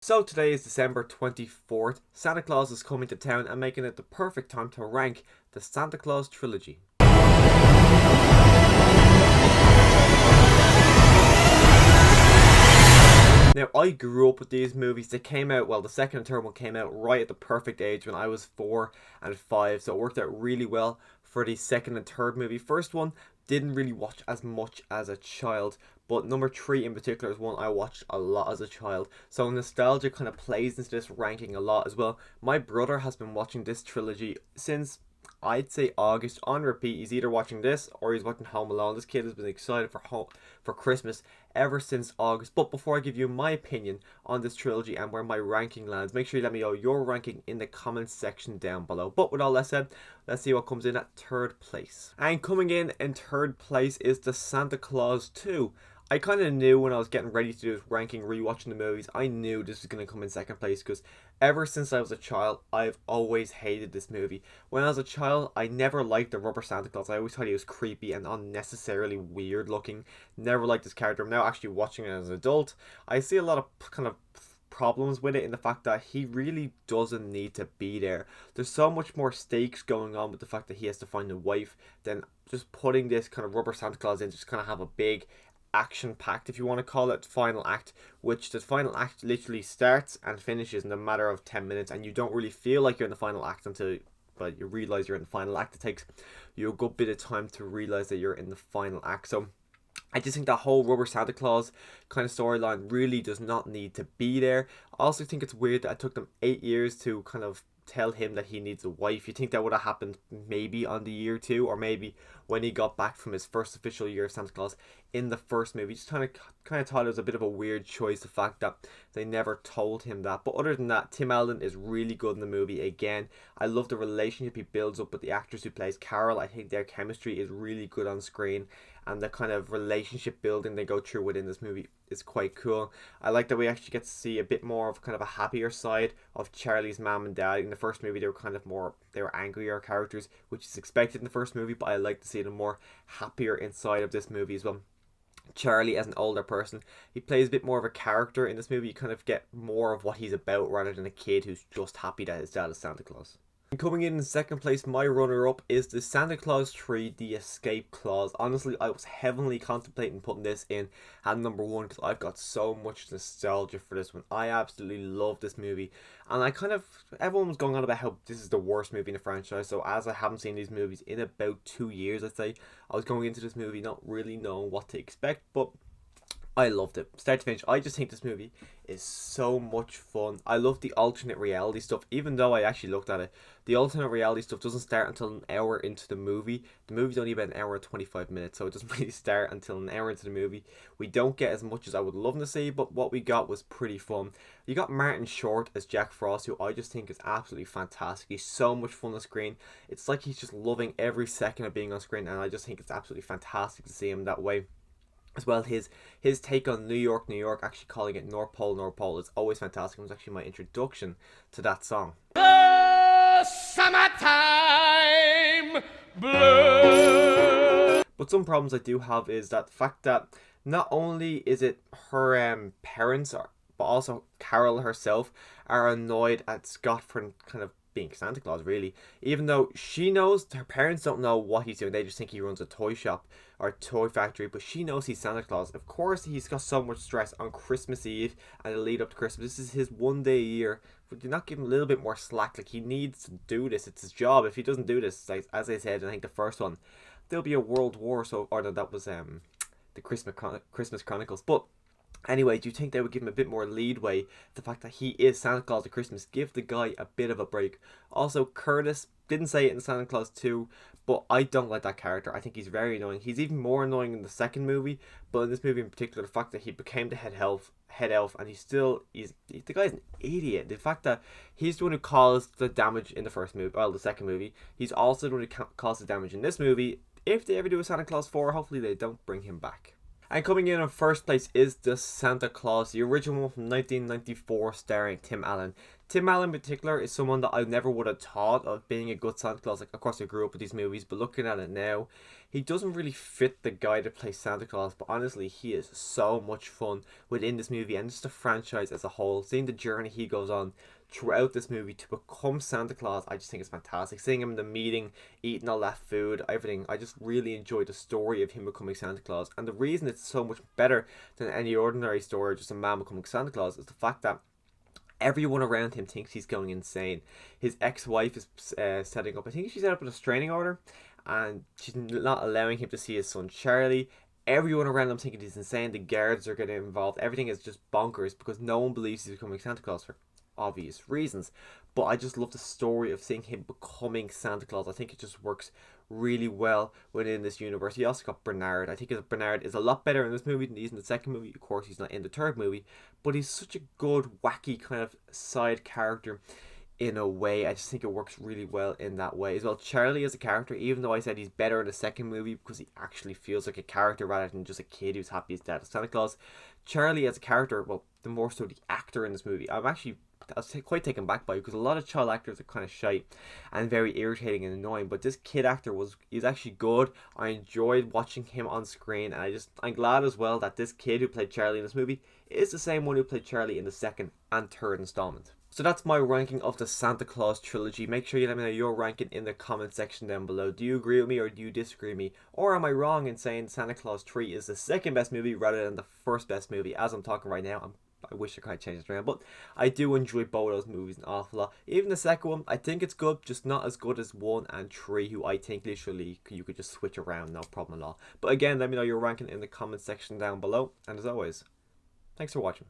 So today is December 24th. Santa Claus is coming to town and making it the perfect time to rank the Santa Claus Trilogy. Now, I grew up with these movies. They came out, well, the second and third one came out right at the perfect age when I was 4 and 5, so it worked out really well for the second and third movie. First one, didn't really watch as much as a child, but number 3 in particular is one I watched a lot as a child. So nostalgia kind of plays into this ranking a lot as well. My brother has been watching this trilogy since I'd say August on repeat. He's either watching this or he's watching Home Alone. This kid has been excited for Christmas ever since August. But before I give you my opinion on this trilogy and where my ranking lands, make sure you let me know your ranking in the comments section down below. But with all that said, let's see what comes in at third place. And coming in third place is the Santa Claus 2. I kind of knew when I was getting ready to do this ranking, rewatching the movies, I knew this was going to come in second place because ever since I was a child, I've always hated this movie. When I was a child, I never liked the rubber Santa Claus. I always thought he was creepy and unnecessarily weird looking. Never liked his character. I'm now actually watching it as an adult. I see a lot of kind of problems with it in the fact that he really doesn't need to be there. There's so much more stakes going on with the fact that he has to find a wife than just putting this kind of rubber Santa Claus in, just kind of have a big action-packed, if you want to call it, final act, which the final act literally starts and finishes in a matter of 10 minutes, and you don't really feel like you're in the final act until you realize you're in the final act. It takes you a good bit of time to realize that you're in the final act. So I just think that whole rubber Santa Claus kind of storyline really does not need to be there. I also think it's weird that it took them 8 years to kind of tell him that he needs a wife. You think that would have happened maybe on the year 2, or maybe when he got back from his first official year of Santa Claus in the first movie. Just kind of thought it was a bit of a weird choice, the fact that they never told him that. But other than that, Tim Allen is really good in the movie. Again, I love the relationship he builds up with the actress who plays Carol. I think their chemistry is really good on screen, and the kind of relationship building they go through within this movie is quite cool. I like that we actually get to see a bit more of kind of a happier side of Charlie's mom and dad. In the first movie, they were angrier characters, which is expected in the first movie, but I like to see them more happier inside of this movie as well. Charlie, as an older person, he plays a bit more of a character in this movie. You kind of get more of what he's about rather than a kid who's just happy that his dad is Santa Claus. And coming in second place, my runner-up is the Santa Claus 3, The Escape Clause. Honestly, I was heavily contemplating putting this in at number 1 because I've got so much nostalgia for this one. I absolutely love this movie. And everyone was going on about how this is the worst movie in the franchise. So as I haven't seen these movies in about 2 years, I'd say, I was going into this movie not really knowing what to expect, but I loved it. Start to finish, I just think this movie is so much fun. I love the alternate reality stuff, even though I actually looked at it. The alternate reality stuff doesn't start until an hour into the movie. The movie's only about an hour and 25 minutes, so it doesn't really start until an hour into the movie. We don't get as much as I would love to see, but what we got was pretty fun. You got Martin Short as Jack Frost, who I just think is absolutely fantastic. He's so much fun on screen. It's like he's just loving every second of being on screen, and I just think it's absolutely fantastic to see him that way. As well, his take on New York, New York, actually calling it North Pole, North Pole, is always fantastic. It was actually my introduction to that song. The summertime blue. But some problems I do have is that the fact that not only is it her parents, but also Carol herself are annoyed at Scott for kind of being Santa Claus, really. Even though she knows, her parents don't know what he's doing. They just think he runs a toy shop or toy factory, but she knows he's Santa Claus. Of course, he's got so much stress on Christmas Eve and the lead up to Christmas. This is his one day a year. But you're not giving him a little bit more slack. Like, he needs to do this. It's his job. If he doesn't do this, like, as I said, I think the first one, there'll be a world war. So, or no, that was the Christmas Chronicles. But anyway, do you think they would give him a bit more leadway? The fact that he is Santa Claus at Christmas, give the guy a bit of a break. Also, Curtis didn't say it in Santa Claus 2, but I don't like that character. I think he's very annoying. He's even more annoying in the second movie, but in this movie in particular, the fact that he became the head elf, and the guy's an idiot. The fact that he's the one who caused the damage in the first movie, well, the second movie, he's also the one who caused the damage in this movie. If they ever do a Santa Claus 4, hopefully they don't bring him back. And coming in first place is the Santa Claus, the original one from 1994, starring Tim Allen. Tim Allen in particular is someone that I never would have thought of being a good Santa Claus. Like, of course, I grew up with these movies, but looking at it now, he doesn't really fit the guy to play Santa Claus. But honestly, he is so much fun within this movie and just the franchise as a whole. Seeing the journey he goes on throughout this movie to become Santa Claus, I just think it's fantastic. Seeing him in the meeting, eating all that food, everything, I just really enjoy the story of him becoming Santa Claus. And the reason it's so much better than any ordinary story, just a man becoming Santa Claus, is the fact that everyone around him thinks he's going insane. His ex-wife is setting up, I think she set up a restraining order, and she's not allowing him to see his son Charlie. Everyone around him thinking he's insane. The guards are getting involved. Everything is just bonkers because no one believes he's becoming Santa Claus for obvious reasons. But I just love the story of seeing him becoming Santa Claus. I think it just works really well within this universe. He also got Bernard. I think Bernard is a lot better in this movie than he's in the second movie. Of course, he's not in the third movie, but he's such a good, wacky kind of side character in a way. I just think it works really well in that way as well. Charlie as a character, even though I said he's better in the second movie because he actually feels like a character rather than just a kid who's happy his dad is Santa Claus, Charlie as a character, well, the more so the actor in this movie, I was quite taken back by it because a lot of child actors are kind of shy and very irritating and annoying, but this kid actor was actually good. I enjoyed watching him on screen, and I'm glad as well that this kid who played Charlie in this movie is the same one who played Charlie in the second and third installment. So that's my ranking of the Santa Claus trilogy. Make sure you let me know your ranking in the comment section down below. Do you agree with me or do you disagree with me? Or am I wrong in saying Santa Claus 3 is the second best movie rather than the first best movie? As I'm talking right now, I wish I could change it around, but I do enjoy both those movies an awful lot. Even the second one, I think it's good, just not as good as 1 and 3, who I think literally you could just switch around, no problem at all. But again, let me know your ranking in the comment section down below, and as always, thanks for watching.